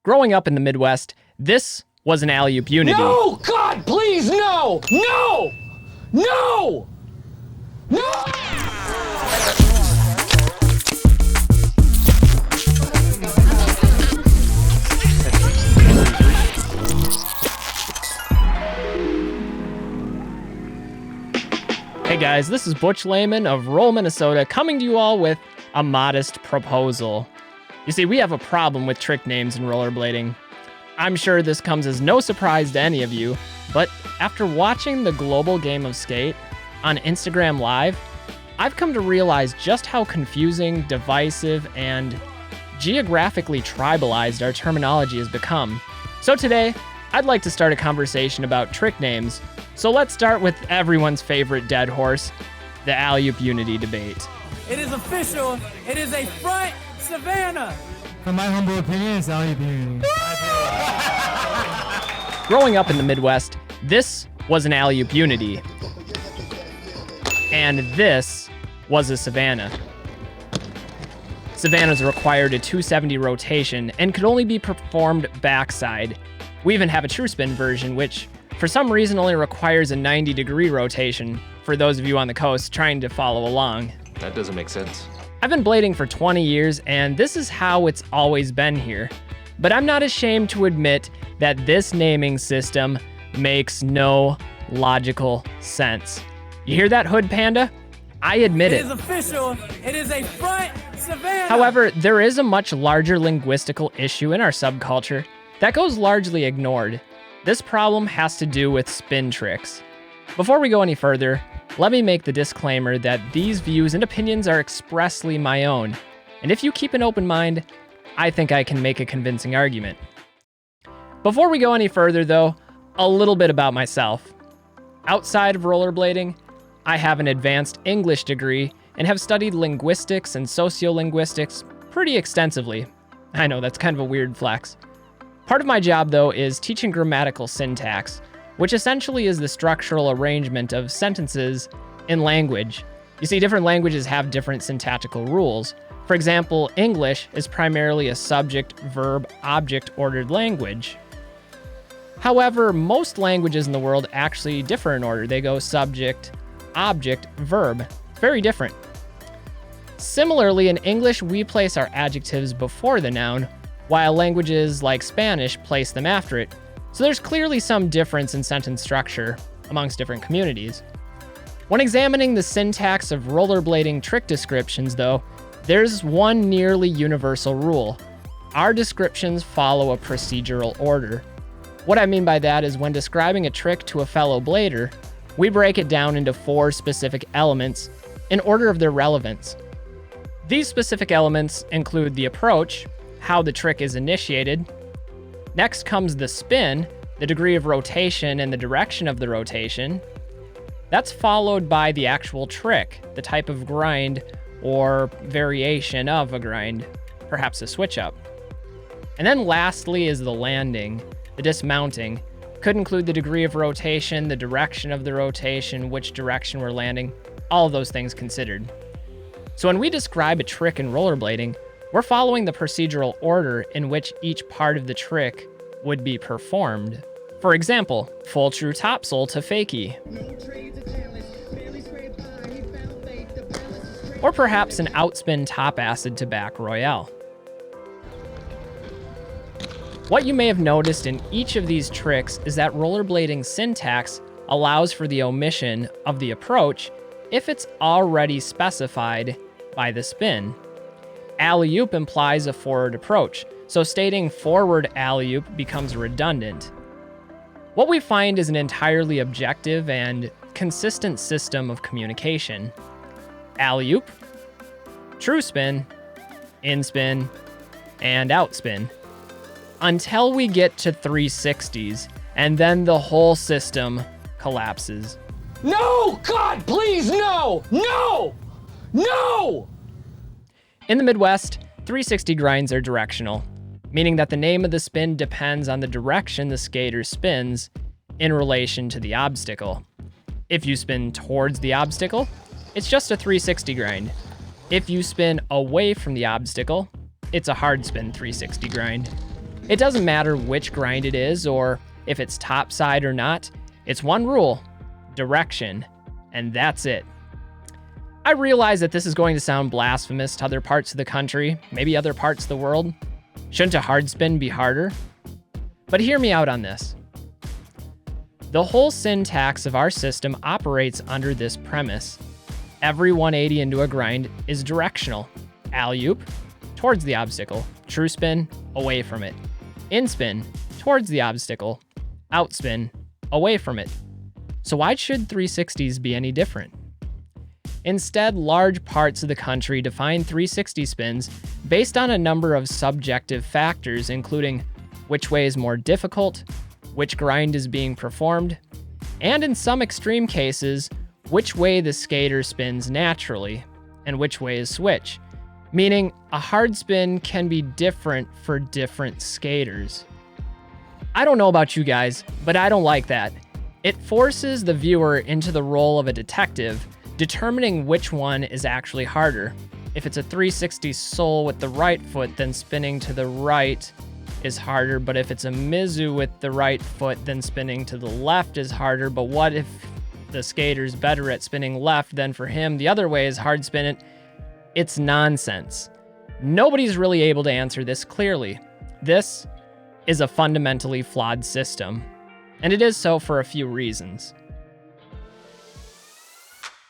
Growing up in the Midwest, this was an alley-oop unity. No! God, please, no! No! No! No! Hey guys, this is Butch Lehman of Roll, Minnesota, coming to you all with a modest proposal. You see, we have a problem with trick names in rollerblading. I'm sure this comes as no surprise to any of you, but after watching the global game of skate on Instagram Live, I've come to realize just how confusing, divisive, and geographically tribalized our terminology has become. So today, I'd like to start a conversation about trick names. So let's start with everyone's favorite dead horse, the alley-oop unity debate. It is official. It is a front Savannah. From my humble opinion, it's alley-oop unity. Growing up in the Midwest, this was an alley-oop unity. And this was a Savannah. Savannahs required a 270 rotation and could only be performed backside. We even have a true spin version, which for some reason only requires a 90-degree rotation for those of you on the coast trying to follow along. That doesn't make sense. I've been blading for 20 years, and this is how it's always been here. But I'm not ashamed to admit that this naming system makes no logical sense. You hear that, Hood Panda? I admit it. It is official. It is a front Savannah. However, there is a much larger linguistical issue in our subculture that goes largely ignored. This problem has to do with spin tricks. Before we go any further, let me make the disclaimer that these views and opinions are expressly my own, and if you keep an open mind, I think I can make a convincing argument. Before we go any further though, a little bit about myself. Outside of rollerblading, I have an advanced English degree and have studied linguistics and sociolinguistics pretty extensively. I know that's kind of a weird flex. Part of my job though is teaching grammatical syntax, which essentially is the structural arrangement of sentences in language. You see, different languages have different syntactical rules. For example, English is primarily a subject, verb, object ordered language. However, most languages in the world actually differ in order. They go subject, object, verb. Very different. Similarly, in English, we place our adjectives before the noun, while languages like Spanish place them after it. So there's clearly some difference in sentence structure amongst different communities. When examining the syntax of rollerblading trick descriptions, though, there's one nearly universal rule. Our descriptions follow a procedural order. What I mean by that is when describing a trick to a fellow blader, we break it down into 4 specific elements in order of their relevance. These specific elements include the approach, how the trick is initiated. Next comes the spin, the degree of rotation and the direction of the rotation. That's followed by the actual trick, the type of grind or variation of a grind, perhaps a switch up. And then lastly is the landing, the dismounting. Could include the degree of rotation, the direction of the rotation, which direction we're landing, all of those things considered. So when we describe a trick in rollerblading, we're following the procedural order in which each part of the trick would be performed. For example, full true topsoul to fakie. Or perhaps an outspin top acid to back royale. What you may have noticed in each of these tricks is that rollerblading syntax allows for the omission of the approach if it's already specified by the spin. Alley-oop implies a forward approach, so stating forward alley-oop becomes redundant. What we find is an entirely objective and consistent system of communication. Alley-oop, true spin, in spin, and outspin. Until we get to 360s, and then the whole system collapses. No! God, please, no! No! No! In the Midwest, 360 grinds are directional, meaning that the name of the spin depends on the direction the skater spins in relation to the obstacle. If you spin towards the obstacle, it's just a 360 grind. If you spin away from the obstacle, it's a hard spin 360 grind. It doesn't matter which grind it is or if it's topside or not. It's one rule, direction, and that's it. I realize that this is going to sound blasphemous to other parts of the country, maybe other parts of the world. Shouldn't a hard spin be harder? But hear me out on this. The whole syntax of our system operates under this premise. Every 180 into a grind is directional. Alley-oop, towards the obstacle. True spin, away from it. In spin, towards the obstacle. Out spin, away from it. So why should 360s be any different? Instead, large parts of the country define 360 spins based on a number of subjective factors, including which way is more difficult, which grind is being performed, and in some extreme cases, which way the skater spins naturally, and which way is switch. Meaning, a hard spin can be different for different skaters. I don't know about you guys, but I don't like that. It forces the viewer into the role of a detective, determining which one is actually harder. If it's a 360 sole with the right foot, then spinning to the right is harder, but if it's a Mizu with the right foot, then spinning to the left is harder. But what if the skater's better at spinning left, then for him, the other way is hard spin it? It's nonsense. Nobody's really able to answer this clearly. This is a fundamentally flawed system, and it is so for a few reasons.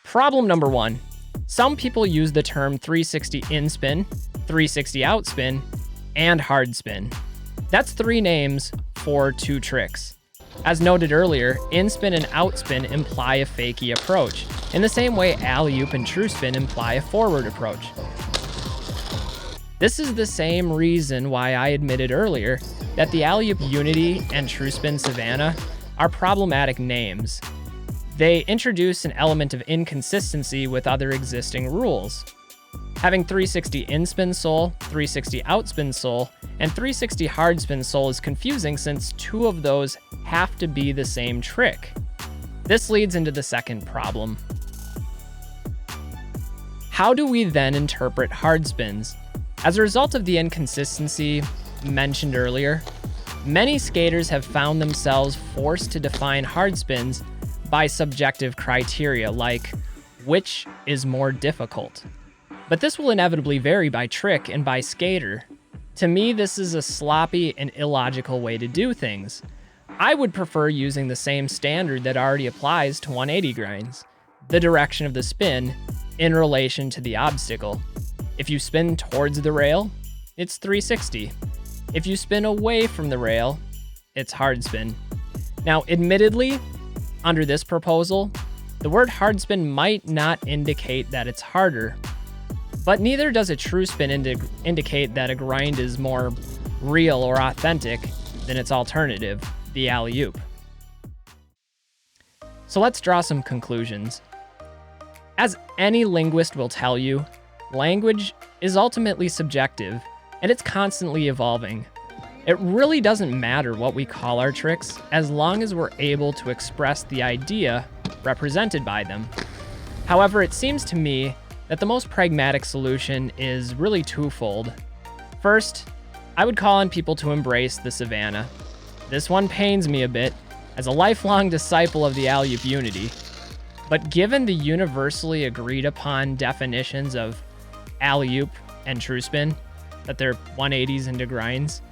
Problem number one, some people use the term 360 in spin, 360 out spin, and hard spin. That's three names for two tricks. As noted earlier, in spin and out spin imply a fakie approach, in the same way alley-oop and true spin imply a forward approach. This is the same reason why I admitted earlier that the alley-oop Unity and true spin SAVANNAH are problematic names. They introduce an element of inconsistency with other existing rules. Having 360 in spin sole, 360 out spin sole, and 360 hard spin sole is confusing since two of those have to be the same trick. This leads into the second problem. How do we then interpret hard spins? As a result of the inconsistency mentioned earlier, many skaters have found themselves forced to define hard spins by subjective criteria like which is more difficult. But this will inevitably vary by trick and by skater. To me, this is a sloppy and illogical way to do things. I would prefer using the same standard that already applies to 180 grinds, the direction of the spin in relation to the obstacle. If you spin towards the rail, it's 360. If you spin away from the rail, it's hard spin. Now, admittedly, under this proposal, the word hard spin might not indicate that it's harder, but neither does a true spin indicate that a grind is more real or authentic than its alternative, the alley-oop. So let's draw some conclusions. As any linguist will tell you, language is ultimately subjective, and it's constantly evolving. It really doesn't matter what we call our tricks, as long as we're able to express the idea represented by them. However, it seems to me that the most pragmatic solution is really twofold. First, I would call on people to embrace the SAVANNAH. This one pains me a bit, as a lifelong disciple of the alley-oop Unity. But given the universally agreed upon definitions of alley-oop and true spin, that they're 180s into grinds,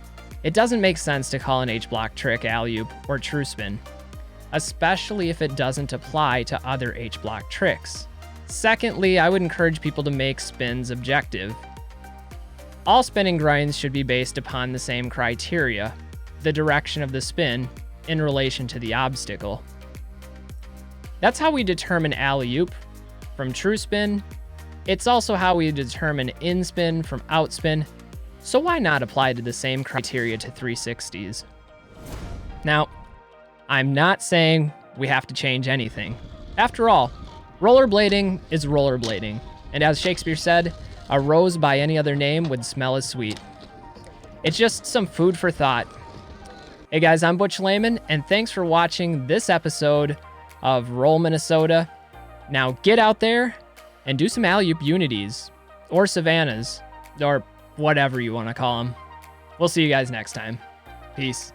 it doesn't make sense to call an H-block trick alley-oop or true spin, especially if it doesn't apply to other H-block tricks. Secondly, I would encourage people to make spins objective. All spinning grinds should be based upon the same criteria, the direction of the spin in relation to the obstacle. That's how we determine alley-oop from true spin. It's also how we determine in spin from out spin. So why not apply to the same criteria to 360s? Now, I'm not saying we have to change anything. After all, rollerblading is rollerblading. And as Shakespeare said, a rose by any other name would smell as sweet. It's just some food for thought. Hey guys, I'm Butch Lehman, and thanks for watching this episode of Roll Minnesota. Now get out there and do some alley-oop unities, or SAVANNAHs, or whatever you want to call them. We'll see you guys next time. Peace.